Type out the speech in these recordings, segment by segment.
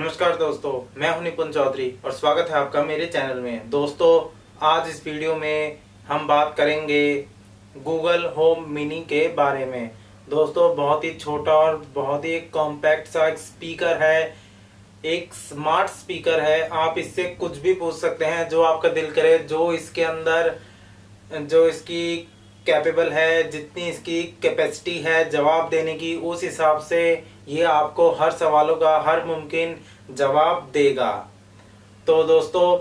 नमस्कार दोस्तों, मैं हूं निपुण चौधरी और स्वागत है आपका मेरे चैनल में। दोस्तों, आज इस वीडियो में हम बात करेंगे गूगल होम मिनी के बारे में। दोस्तों, बहुत ही छोटा और बहुत ही कॉम्पैक्ट सा एक स्पीकर है, एक स्मार्ट स्पीकर है। आप इससे कुछ भी पूछ सकते हैं जो आपका दिल करे, जो इसके अंदर जो इसकी कैपेबल है, जितनी इसकी कैपेसिटी है जवाब देने की, उस हिसाब से ये आपको हर सवालों का हर मुमकिन जवाब देगा। तो दोस्तों,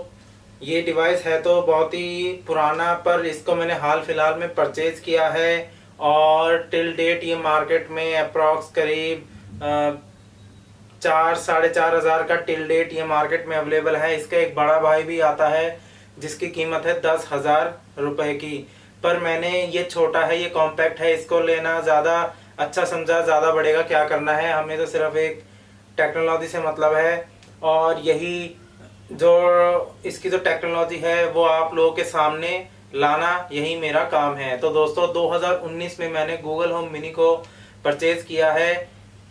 ये डिवाइस है तो बहुत ही पुराना, पर इसको मैंने हाल फिलहाल में परचेज किया है और टिल डेट ये मार्केट में अप्रॉक्स करीब 4-4,500 का टिल डेट ये मार्केट में अवेलेबल है। इसका एक बड़ा भाई भी आता है जिसकी कीमत है 10,000 रुपए की, पर मैंने ये छोटा है, ये कॉम्पैक्ट है, इसको लेना ज़्यादा अच्छा समझा। ज़्यादा बढ़ेगा क्या करना है, हमें तो सिर्फ एक टेक्नोलॉजी से मतलब है और यही जो इसकी जो टेक्नोलॉजी है वो आप लोगों के सामने लाना, यही मेरा काम है। तो दोस्तों, 2019 में मैंने गूगल होम मिनी को परचेज किया है।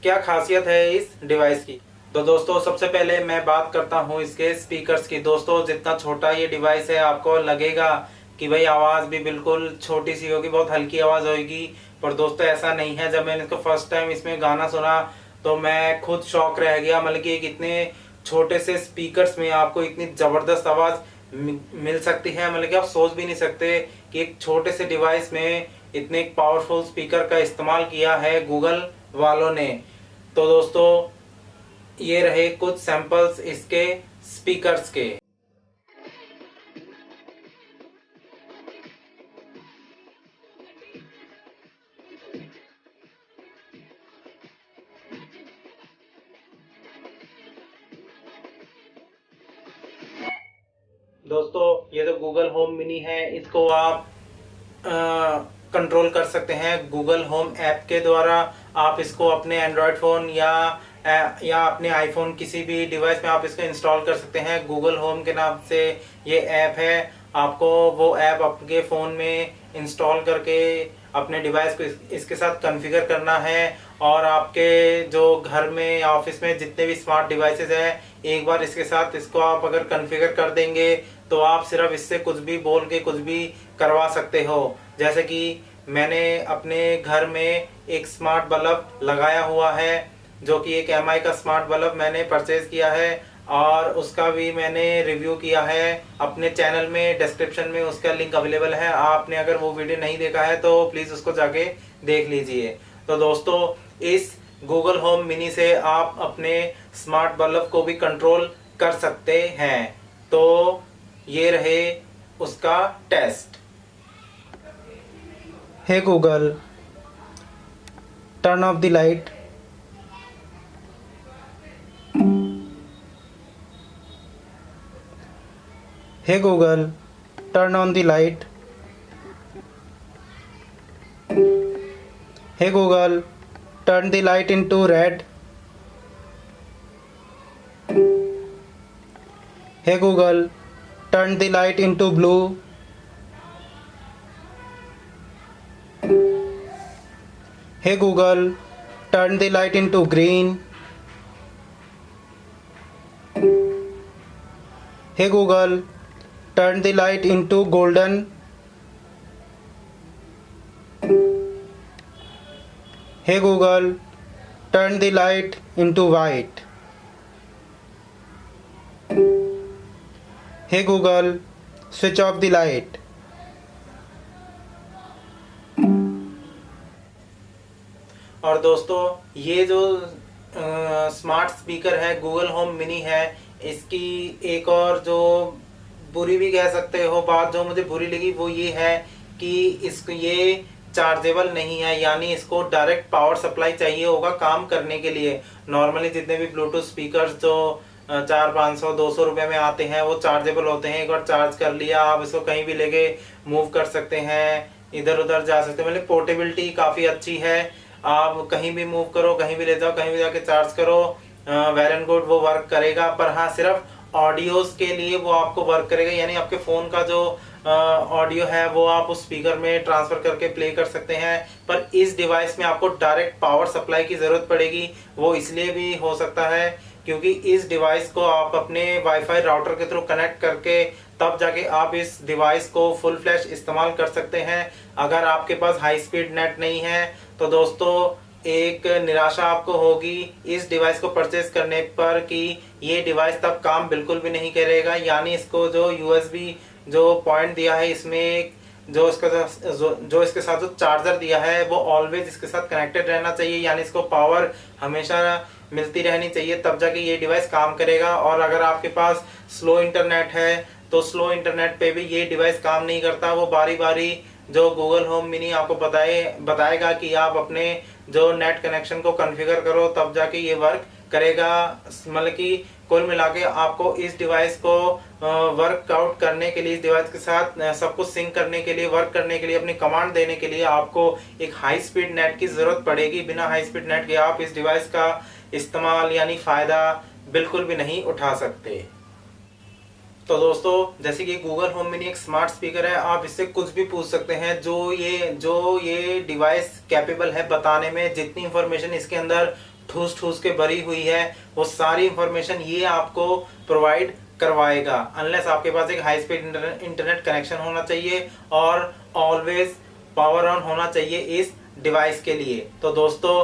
क्या खासियत है इस डिवाइस की? तो दोस्तों, सबसे पहले मैं बात करता हूँ इसके स्पीकर्स की। दोस्तों, जितना छोटा ये डिवाइस है आपको लगेगा कि भाई आवाज़ भी बिल्कुल छोटी सी होगी, बहुत हल्की आवाज़ होगी, पर दोस्तों ऐसा नहीं है। जब मैंने इसको फर्स्ट टाइम इसमें गाना सुना तो मैं खुद शॉक रह गया। मतलब कि कितने छोटे से स्पीकर्स में आपको इतनी ज़बरदस्त आवाज़ मिल सकती है। मतलब कि आप सोच भी नहीं सकते कि एक छोटे से डिवाइस में इतने पावरफुल स्पीकर का इस्तेमाल किया है गूगल वालों ने। तो दोस्तों, ये रहे कुछ सैंपल्स इसके स्पीकर्स के। दोस्तों, ये जो गूगल होम मिनी है इसको आप कंट्रोल कर सकते हैं गूगल होम ऐप के द्वारा। आप इसको अपने एंड्रॉयड फ़ोन या अपने आईफोन किसी भी डिवाइस में आप इसको इंस्टॉल कर सकते हैं। गूगल होम के नाम से ये ऐप है। आपको वो ऐप आपके फ़ोन में इंस्टॉल करके अपने डिवाइस को इसके साथ कॉन्फ़िगर करना है और आपके जो घर में या ऑफिस में जितने भी स्मार्ट डिवाइसेस हैं, एक बार इसके साथ इसको आप अगर कॉन्फ़िगर कर देंगे तो आप सिर्फ इससे कुछ भी बोल के कुछ भी करवा सकते हो। जैसे कि मैंने अपने घर में एक स्मार्ट बल्ब लगाया हुआ है, जो कि एक एमआई का स्मार्ट बल्ब मैंने परचेज किया है और उसका भी मैंने रिव्यू किया है अपने चैनल में। डिस्क्रिप्शन में उसका लिंक अवेलेबल है। आपने अगर वो वीडियो नहीं देखा है तो प्लीज़ उसको जाके देख लीजिए। तो दोस्तों, इस गूगल होम मिनी से आप अपने स्मार्ट बल्ब को भी कंट्रोल कर सकते हैं। तो ये रहे उसका test. Hey Google, turn off the light. Hey Google, turn on the light. Hey Google, turn the light into red. Hey Google, turn the light into blue. Hey Google, turn the light into green. Hey Google, turn the light into golden. Hey Google, turn the light into white. Hey Google, switch off the light. और दोस्तों, ये जो smart speaker है Google home mini है, इसकी एक और जो बुरी भी कह सकते हो बात जो मुझे बुरी लगी वो ये है कि इसको ये चार्जेबल नहीं है। यानी इसको डायरेक्ट पावर सप्लाई चाहिए होगा काम करने के लिए। नॉर्मली जितने भी ब्लूटूथ स्पीकर्स जो 400-500-200 रुपये में आते हैं वो चार्जेबल होते हैं। एक बार चार्ज कर लिया, आप इसको कहीं भी लेके मूव कर सकते हैं, इधर उधर जा सकते हैं। मतलब पोर्टेबिलिटी काफ़ी अच्छी है। आप कहीं भी मूव करो, कहीं भी ले जाओ, कहीं भी जाके चार्ज करो, वेल एंड गुड, वो वर्क करेगा। पर हाँ, सिर्फ ऑडियोज़ के लिए वो आपको वर्क करेगा। यानी आपके फ़ोन का जो ऑडियो है वो आप उस स्पीकर में ट्रांसफर करके प्ले कर सकते हैं। पर इस डिवाइस में आपको डायरेक्ट पावर सप्लाई की ज़रूरत पड़ेगी। वो इसलिए भी हो सकता है क्योंकि इस डिवाइस को आप अपने वाईफाई राउटर के थ्रू कनेक्ट करके तब जाके आप इस डिवाइस को फुल फ्लैश इस्तेमाल कर सकते हैं। अगर आपके पास हाई स्पीड नेट नहीं है तो दोस्तों एक निराशा आपको होगी इस डिवाइस को परचेज करने पर कि ये डिवाइस तब काम बिल्कुल भी नहीं करेगा। यानी इसको जो यूएसबी जो पॉइंट दिया है इसमें जो इसके साथ जो चार्जर दिया है वो ऑलवेज इसके साथ कनेक्टेड रहना चाहिए, यानी इसको पावर हमेशा मिलती रहनी चाहिए तब जाके ये डिवाइस काम करेगा। और अगर आपके पास स्लो इंटरनेट है तो स्लो इंटरनेट पे भी ये डिवाइस काम नहीं करता। वो बारी बारी जो गूगल होम मिनी आपको बताएगा कि आप अपने जो नेट कनेक्शन को कॉन्फ़िगर करो तब जाके ये वर्क करेगा। मतलब कि कुल मिला के आपको इस डिवाइस को वर्कआउट करने के लिए, इस डिवाइस के साथ सब कुछ सिंक करने के लिए, वर्क करने के लिए, अपनी कमांड देने के लिए आपको एक हाई स्पीड नेट की ज़रूरत पड़ेगी। बिना हाई स्पीड नेट के आप इस डिवाइस का इस्तेमाल यानी फ़ायदा बिल्कुल भी नहीं उठा सकते। तो दोस्तों जैसे कि गूगल होम मिनी एक स्मार्ट स्पीकर है, आप इससे कुछ भी पूछ सकते हैं। जो ये डिवाइस कैपेबल है बताने में, जितनी इंफॉर्मेशन इसके अंदर ठूस ठूस के भरी हुई है वो सारी इंफॉर्मेशन ये आपको प्रोवाइड करवाएगा। अनलेस आपके पास एक हाई स्पीड इंटरनेट कनेक्शन होना चाहिए और ऑलवेज पावर ऑन होना चाहिए इस डिवाइस के लिए। तो दोस्तों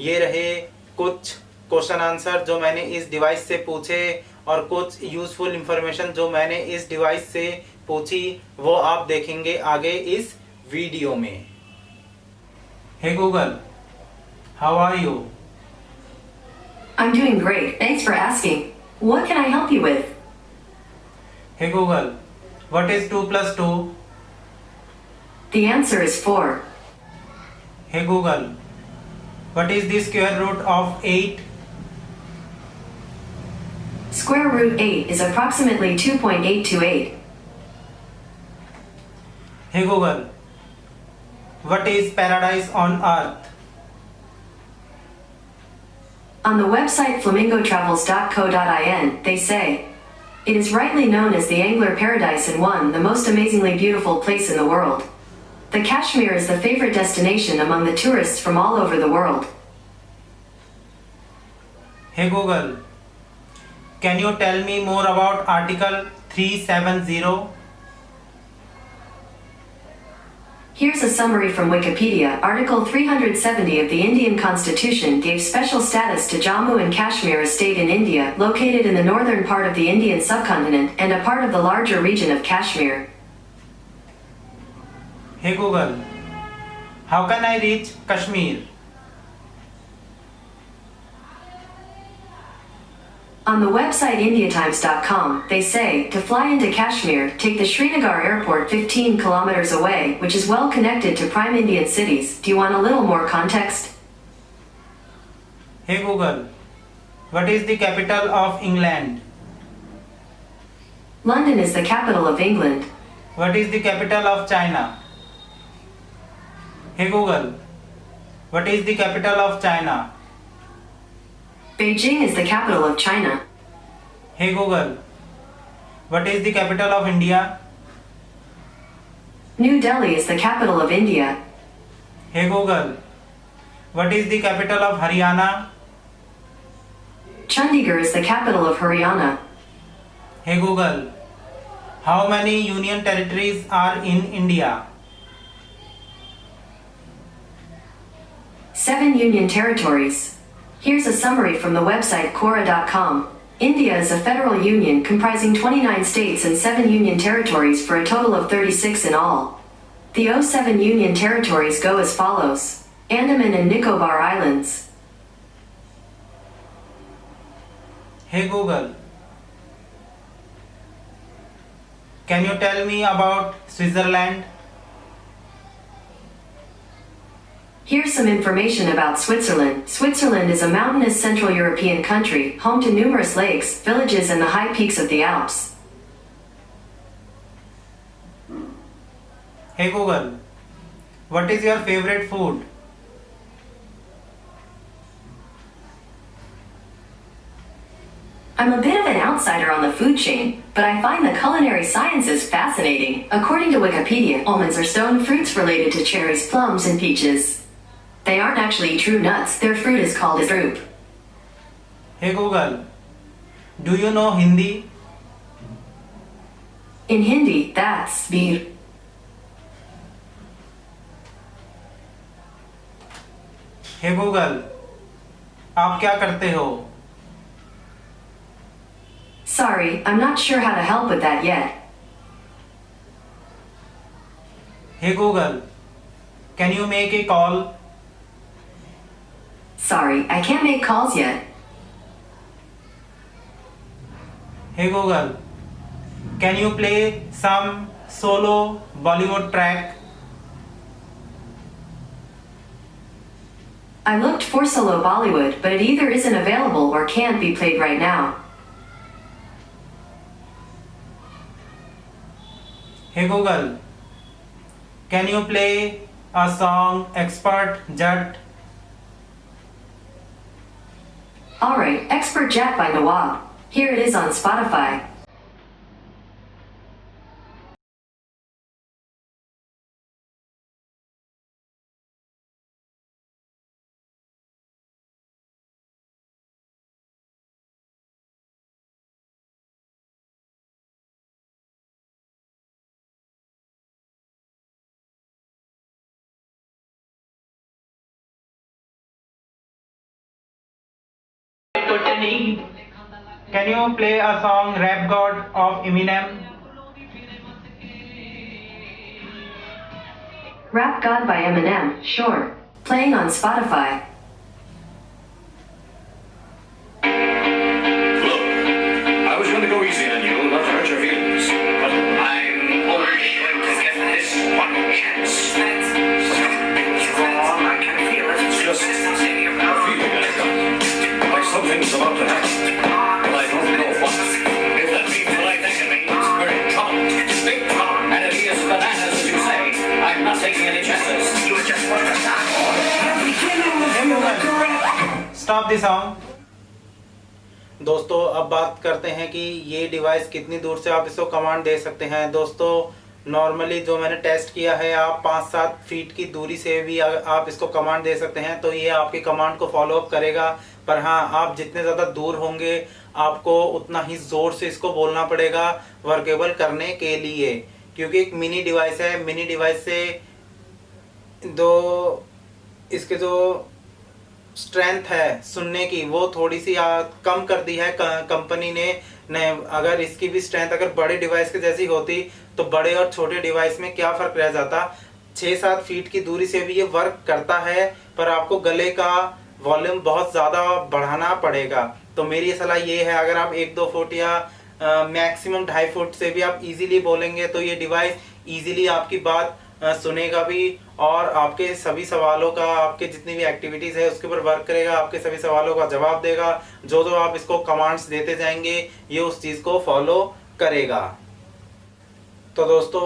ये रहे कुछ क्वेश्चन आंसर जो मैंने इस डिवाइस से पूछे और कुछ यूजफुल इंफॉर्मेशन जो मैंने इस डिवाइस से पूछी वो आप देखेंगे आगे इस वीडियो में। Hey Google, how are you? I'm doing great, thanks for asking. What can I help you with? Hey Google, what is 2 plus 2? The answer is 4. Hey Google, what is the square root of 8? Square root 8 is approximately 2.828. Hey Google, what is paradise on earth? On the website flamingotravels.co.in, they say, it is rightly known as the angler paradise and one the most amazingly beautiful place in the world. The Kashmir is the favorite destination among the tourists from all over the world. Hey Google, can you tell me more about Article 370? Here's a summary from Wikipedia. Article 370 of the Indian Constitution gave special status to Jammu and Kashmir, a state in India, located in the northern part of the Indian subcontinent and a part of the larger region of Kashmir. Hey Google, how can I reach Kashmir? On the website indiatimes.com, they say, to fly into Kashmir, take the Srinagar airport 15 kilometers away, which is well connected to prime Indian cities. Do you want a little more context? Hey Google, what is the capital of England? London is the capital of England. What is the capital of China? Hey Google, what is the capital of China? Beijing is the capital of China. Hey Google, what is the capital of India? New Delhi is the capital of India. Hey Google, what is the capital of Haryana? Chandigarh is the capital of Haryana. Hey Google, how many union territories are in India? 7 union territories. Here's a summary from the website Quora.com. India is a federal union comprising 29 states and 7 union territories for a total of 36 in all. The 7 union territories go as follows: Andaman and Nicobar Islands. Hey Google, can you tell me about Switzerland? Here's some information about Switzerland. Switzerland is a mountainous Central European country, home to numerous lakes, villages and the high peaks of the Alps. Hey Google, what is your favorite food? I'm a bit of an outsider on the food chain, but I find the culinary sciences fascinating. According to Wikipedia, almonds are stone fruits related to cherries, plums and peaches. They aren't actually true nuts, their fruit is called a drupe. Hey Google, do you know Hindi? In Hindi, that's bir. Hey Google, आप क्या करते हो? Sorry, I'm not sure how to help with that yet. Hey Google, can you make a call? Sorry, I can't make calls yet. Hey Google, can you play some solo Bollywood track? I looked for solo Bollywood, but it either isn't available or can't be played right now. Hey Google, can you play a song expert Jatt? Alright, Expert Jack by Nawab. Here it is on Spotify. Can you play a song Rap God of Eminem? Rap God by Eminem, sure. Playing on Spotify. Look, I was going to go easy on you, not to hurt your feelings, but I'm only going to get this one chance. Something's wrong, I can feel it. It's just a feeling I got. Like something's about to happen, but I don't know what. If that means what I think it means, we're in trouble. Big trouble. And if he is bananas, as you say, I'm not taking any chances. You just want to stop. Stop the song. दोस्तों अब बात करते हैं कि ये device कितनी दूर से आप इसको कमांड दे सकते हैं। दोस्तों नॉर्मली जो मैंने टेस्ट किया है, आप 5-7 फीट की दूरी से भी आप इसको कमांड दे सकते हैं, तो ये आपकी कमांड को फॉलो अप करेगा। पर हाँ, आप जितने ज़्यादा दूर होंगे आपको उतना ही ज़ोर से इसको बोलना पड़ेगा वर्केबल करने के लिए, क्योंकि एक मिनी डिवाइस है। मिनी डिवाइस से इसके जो स्ट्रेंथ है सुनने की वो थोड़ी सी कम कर दी है कंपनी ने। अगर इसकी भी स्ट्रेंथ अगर बड़े डिवाइस के जैसी होती तो बड़े और छोटे डिवाइस में क्या फ़र्क रह जाता। 6-7 फीट की दूरी से भी ये वर्क करता है, पर आपको गले का वॉल्यूम बहुत ज़्यादा बढ़ाना पड़ेगा। तो मेरी सलाह ये है, अगर आप 1-2 फुट या मैक्सिमम 2.5 फुट से भी आप इजीली बोलेंगे तो ये डिवाइस इजीली आपकी बात सुनेगा भी और आपके सभी सवालों का, आपके जितनी भी एक्टिविटीज़ है उसके ऊपर वर्क करेगा, आपके सभी सवालों का जवाब देगा। जो आप इसको कमांड्स देते जाएंगे ये उस चीज़ को फॉलो करेगा। तो दोस्तों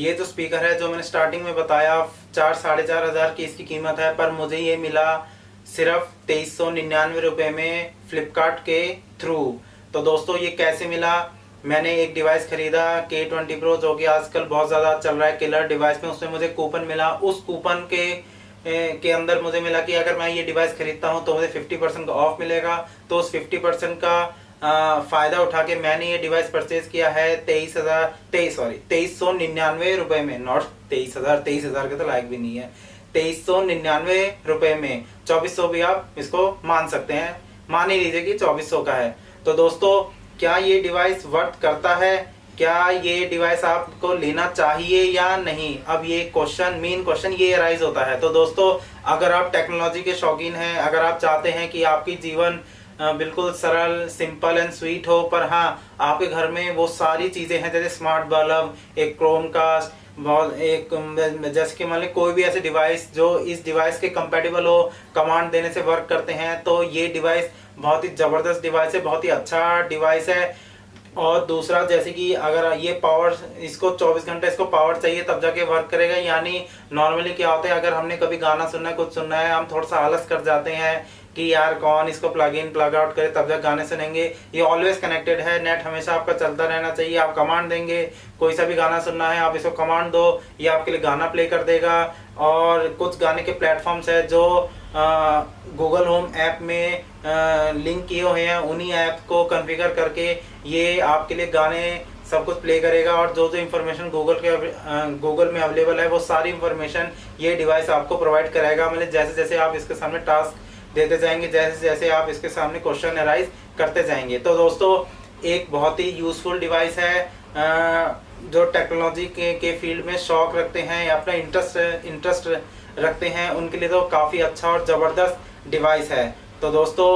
ये जो स्पीकर है जो मैंने स्टार्टिंग में बताया 4-4.5 हज़ार की इसकी कीमत है, पर मुझे ये मिला सिर्फ 2399 रुपये में फ्लिपकार्ट के थ्रू। तो दोस्तों ये कैसे मिला, मैंने एक डिवाइस खरीदा K20 Pro जो कि आजकल बहुत ज़्यादा चल रहा है किलर डिवाइस में, उसमें मुझे कूपन मिला। उस कूपन के अंदर मुझे मिला कि अगर मैं ये डिवाइस खरीदता हूँ तो मुझे 50% का ऑफ मिलेगा। तो उस 50% का फ़ायदा उठा के मैंने ये डिवाइस परचेज किया है 2399 रुपये में, नॉट 23,000 के तो लायक भी नहीं है, 2399 रुपये में। 2400 भी आप इसको मान सकते हैं, मान ही लीजिए कि 2400 का है। तो दोस्तों क्या ये डिवाइस वर्क करता है, क्या ये डिवाइस आपको लेना चाहिए या नहीं, अब ये मेन क्वेश्चन ये राइज होता है। तो दोस्तों अगर आप टेक्नोलॉजी के शौकीन हैं, अगर आप चाहते हैं कि आपकी जीवन बिल्कुल सरल, सिंपल एंड स्वीट हो, पर हाँ आपके घर में वो सारी चीज़ें हैं जैसे स्मार्ट बल्ब, एक क्रोमकास्ट, जैसे कि मान ली कोई भी ऐसे डिवाइस जो इस डिवाइस के कंपेटेबल हो, कमांड देने से वर्क करते हैं, तो ये डिवाइस बहुत ही ज़बरदस्त डिवाइस है, बहुत ही अच्छा डिवाइस है। और दूसरा जैसे कि अगर ये पावर, इसको 24 घंटे इसको पावर चाहिए तब जाके वर्क करेगा। यानी नॉर्मली क्या होता है, अगर हमने कभी गाना सुनना है, कुछ सुनना है, हम थोड़ा सा आलस कर जाते हैं कि यार कौन इसको प्लग इन प्लग आउट करे तब जब गाने सुनेंगे। ये ऑलवेज कनेक्टेड है, नेट हमेशा आपका चलता रहना चाहिए। आप कमांड देंगे, कोई सा भी गाना सुनना है आप इसको कमांड दो, ये आपके लिए गाना प्ले कर देगा। और कुछ गाने के प्लेटफॉर्म्स है जो गूगल होम ऐप में लिंक किए हुए हैं, उन्हीं ऐप को कॉन्फ़िगर करके ये आपके लिए गाने सब कुछ प्ले करेगा। और जो जो इन्फॉर्मेशन गूगल में अवेलेबल है वो सारी इन्फॉर्मेशन ये डिवाइस आपको प्रोवाइड कराएगा। मतलब जैसे जैसे आप इसके सामने टास्क देते जाएंगे, जैसे जैसे आप इसके सामने क्वेश्चन अराइज करते जाएंगे। तो दोस्तों एक बहुत ही यूजफुल डिवाइस है। जो टेक्नोलॉजी के फील्ड में शौक रखते हैं या अपना इंटरेस्ट रखते हैं उनके लिए तो काफ़ी अच्छा और ज़बरदस्त डिवाइस है। तो दोस्तों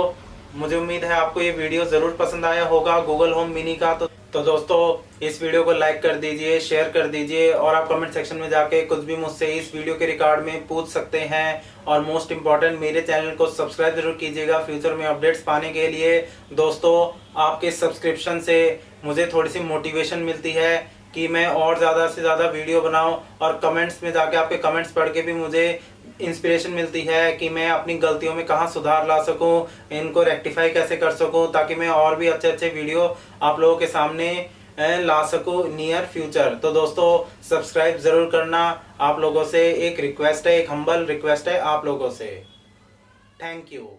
मुझे उम्मीद है आपको ये वीडियो ज़रूर पसंद आया होगा गूगल होम मिनी का। तो दोस्तों इस वीडियो को लाइक कर दीजिए, शेयर कर दीजिए, और आप कमेंट सेक्शन में जाके कुछ भी मुझसे इस वीडियो के रिकॉर्ड में पूछ सकते हैं। और मोस्ट इम्पॉर्टेंट मेरे चैनल को सब्सक्राइब जरूर कीजिएगा फ्यूचर में अपडेट्स पाने के लिए। दोस्तों आपके सब्सक्रिप्शन से मुझे थोड़ी सी मोटिवेशन मिलती है कि मैं और ज़्यादा से ज़्यादा वीडियो बनाऊं, और कमेंट्स में जाके आपके कमेंट्स पढ़ के भी मुझे इंस्पिरेशन मिलती है कि मैं अपनी गलतियों में कहाँ सुधार ला सकूं, इनको रेक्टिफाई कैसे कर सकूं, ताकि मैं और भी अच्छे अच्छे वीडियो आप लोगों के सामने ला सकूं नियर फ्यूचर। तो दोस्तों सब्सक्राइब ज़रूर करना। आप लोगों से एक रिक्वेस्ट है, एक हम्बल रिक्वेस्ट है आप लोगों से। Thank you.